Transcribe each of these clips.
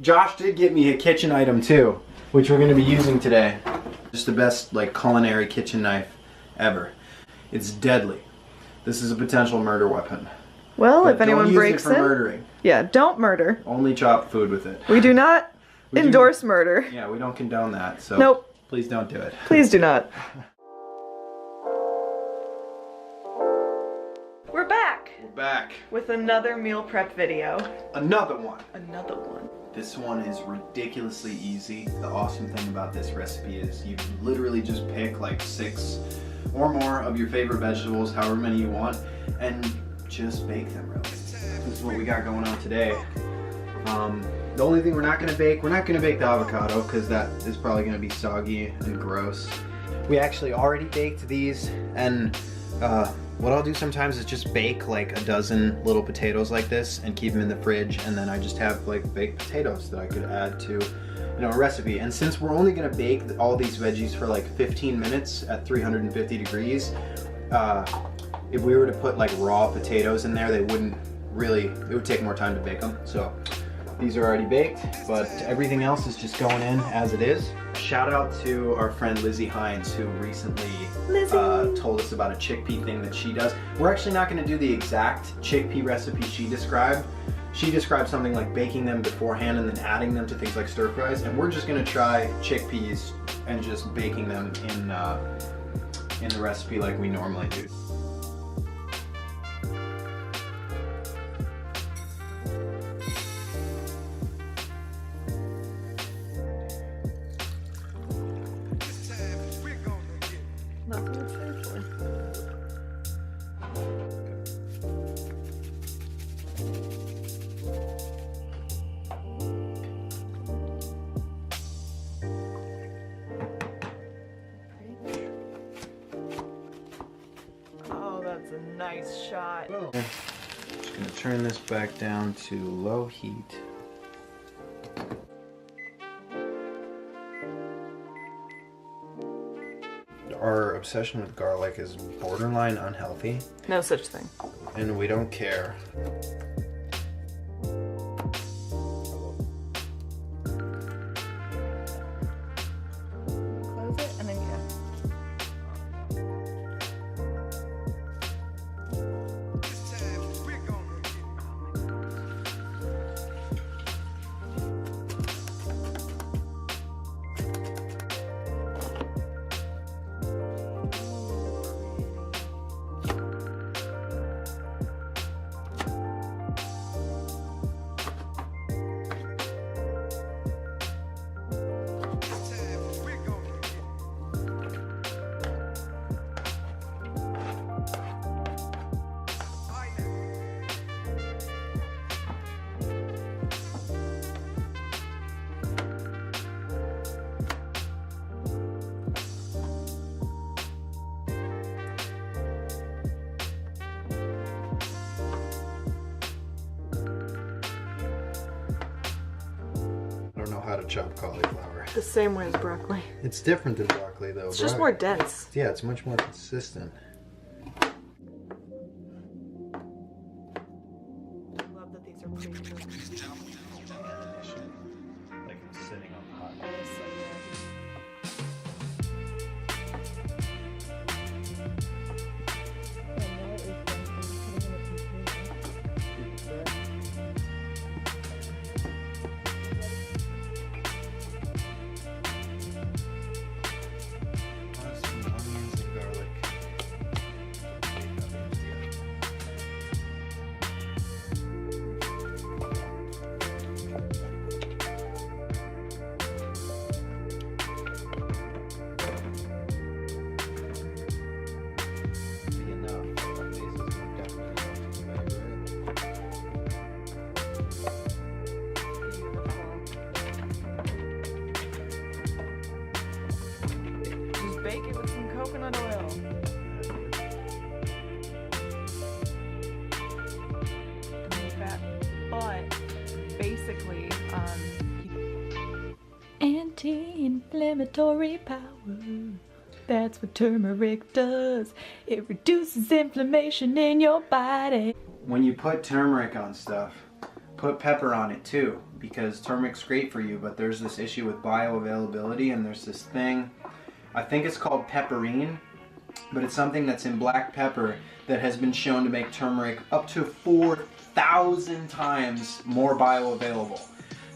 Josh did get me a kitchen item too, which we're going to be using today. Just the best like culinary kitchen knife ever. It's deadly. This is a potential murder weapon. Well, But if anyone don't use breaks it for in, murdering. yeah, don't murder. Only chop food with it. We do not endorse murder. Yeah, we don't condone that. So Nope. Please don't do it. Please do not. We're back. We're back. With another meal prep video. Another one. Another one. This one is ridiculously easy. The awesome thing about this recipe is you can literally just pick like 6 or more of your favorite vegetables, however many you want, and just bake them really. This is what we got going on today. The only thing we're not gonna bake the avocado because that is probably gonna be soggy and gross. We actually already baked these, and what I'll do sometimes is just bake like a dozen little potatoes like this and keep them in the fridge, and then I just have like baked potatoes that I could add to, you know, a recipe. And since we're only gonna bake all these veggies for like 15 minutes at 350 degrees, if we were to put like raw potatoes in there, they wouldn't really, it would take more time to bake them. So these are already baked, but everything else is just going in as it is. Shout out to our friend Lizzie Hines, who recently told us about a chickpea thing that she does. We're actually not going to do the exact chickpea recipe she described. She described something like baking them beforehand and then adding them to things like stir fries, and we're just going to try chickpeas and just baking them in the recipe like we normally do. That's a nice shot. Just gonna turn this back down to low heat. Our obsession with garlic is borderline unhealthy. No such thing. And we don't care. Close it and then I don't know how to chop cauliflower. the same way as broccoli. It's different than broccoli though. It's just more dense. Yeah, it's much more consistent. I love that these are pre-cooked. Like it's sitting on hot. Bake it with some coconut oil. But basically, anti-inflammatory power. That's what turmeric does. It reduces inflammation in your body. When you put turmeric on stuff, put pepper on it too, because turmeric's great for you, but there's this issue with bioavailability, and there's this thing, I think it's called pepperine, but it's something that's in black pepper that has been shown to make turmeric up to 4,000 times more bioavailable.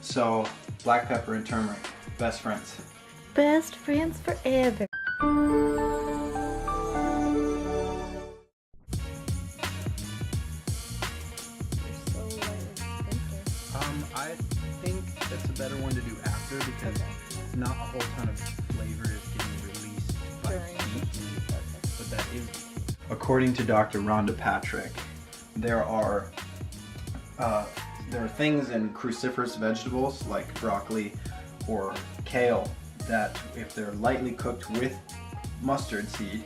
So black pepper and turmeric, best friends. Best friends forever. I think that's a better one to do after, because not a whole ton of flavor is getting released by heat. But that is, according to Dr. Rhonda Patrick, there are things in cruciferous vegetables like broccoli or kale that, if they're lightly cooked with mustard seed,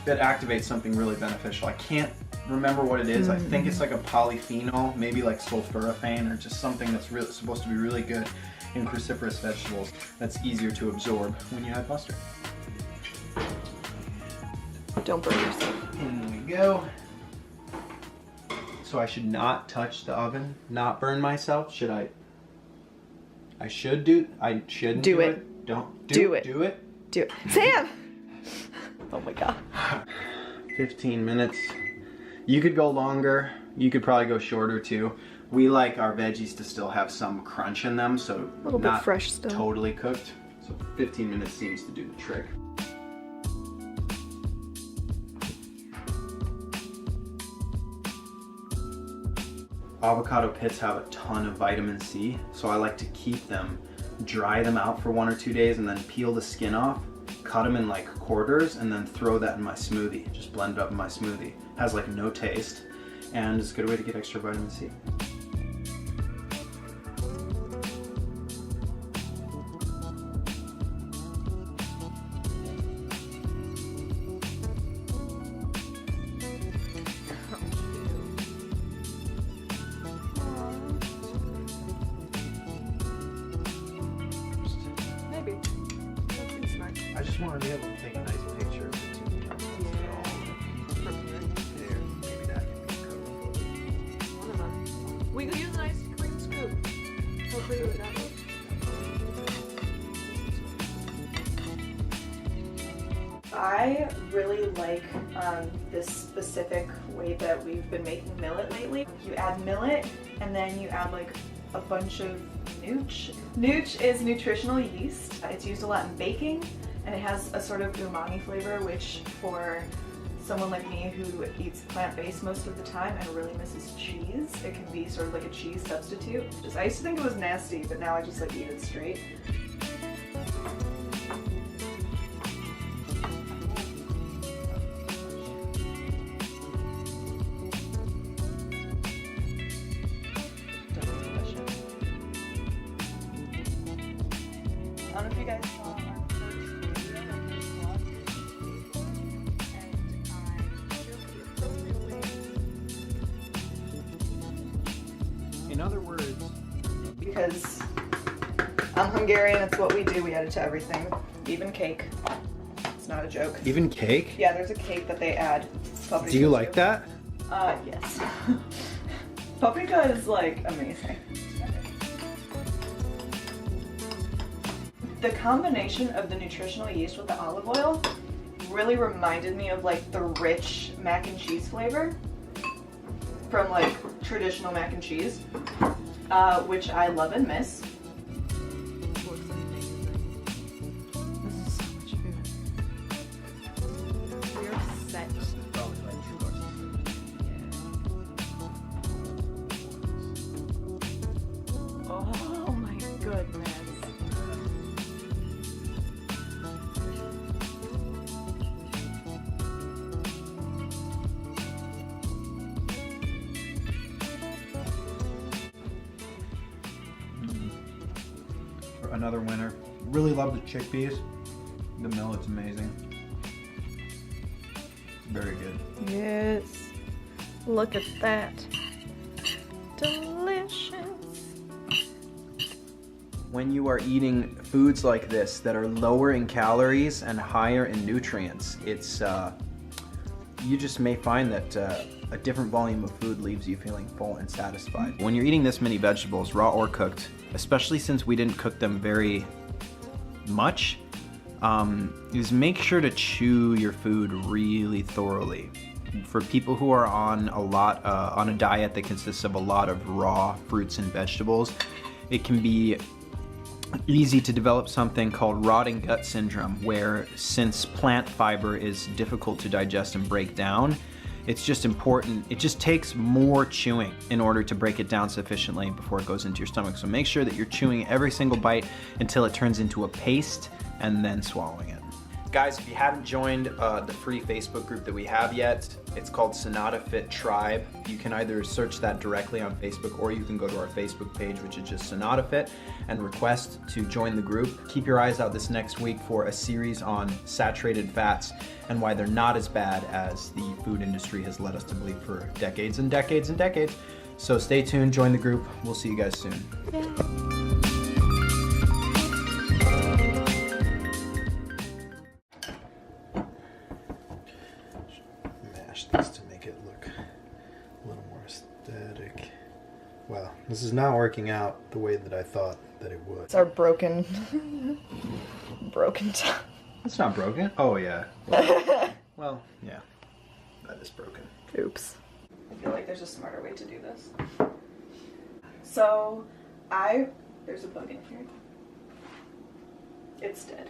that activates something really beneficial. I can't remember what it is. I think it's like a polyphenol, maybe like sulforaphane, or just something that's really supposed to be really good in cruciferous vegetables that's easier to absorb when you add mustard. Don't burn yourself. In we go. So I should not touch the oven, not burn myself. Should I? I shouldn't do it. Don't do it. Do it. Do it. Sam! Oh my god. 15 minutes. You could go longer. You could probably go shorter too. We like our veggies to still have some crunch in them, so a little not bit fresh still. Totally cooked. So 15 minutes seems to do the trick. Avocado pits have a ton of vitamin C, so I like to keep them, dry them out for 1 or 2 days, and then peel the skin off, cut them in like quarters, and then throw that in my smoothie. Just blend it up in my smoothie. Has like no taste, and it's a good way to get extra vitamin C. I just want to be able to take a nice picture of it too. There, maybe that can be cool. We could use an ice cream scoop. Hopefully it was that one. I really like this specific way that we've been making millet lately. You add millet and then you add like a bunch of nooch. Nooch is nutritional yeast. It's used a lot in baking, and it has a sort of umami flavor, which for someone like me who eats plant-based most of the time and really misses cheese, it can be sort of like a cheese substitute. I used to think it was nasty, but now I just like eat it straight. I don't know if you guys saw our first video that we vlogged, and I chose the appropriate way. In other words, Because I'm Hungarian, it's what we do. We add it to everything, even cake. It's not a joke. even cake? Yeah, there's a cake that they add paprika Do you to. like that? Yes. Paprika is like amazing. The combination of the nutritional yeast with the olive oil really reminded me of like the rich mac and cheese flavor from like traditional mac and cheese, which I love and miss. Looks amazing. This is so much food. We're set. Oh my goodness. Another winner. Really love the chickpeas. The millet's amazing. Very good. Yes. Look at that. Delicious. When you are eating foods like this that are lower in calories and higher in nutrients, it's you just may find that a different volume of food leaves you feeling full and satisfied. When you're eating this many vegetables, raw or cooked, especially since we didn't cook them very much, is make sure to chew your food really thoroughly. For people who are on a diet that consists of a lot of raw fruits and vegetables, it can be easy to develop something called rotting gut syndrome, where since plant fiber is difficult to digest and break down, it's just important, it just takes more chewing in order to break it down sufficiently before it goes into your stomach. So make sure that you're chewing every single bite until it turns into a paste and then swallowing it. Guys, if you haven't joined the free Facebook group that we have yet, it's called Sonata Fit Tribe. You can either search that directly on Facebook, or you can go to our Facebook page, which is just Sonata Fit, and request to join the group. Keep your eyes out this next week for a series on saturated fats and why they're not as bad as the food industry has led us to believe for decades and decades and decades. So stay tuned, join the group. We'll see you guys soon. This to make it look a little more aesthetic. Well, this is not working out the way that I thought that it would. It's our broken tongue. It's not broken. Oh yeah. Well, yeah. That is broken. Oops. I feel like there's a smarter way to do this. So, there's a bug in here. It's dead.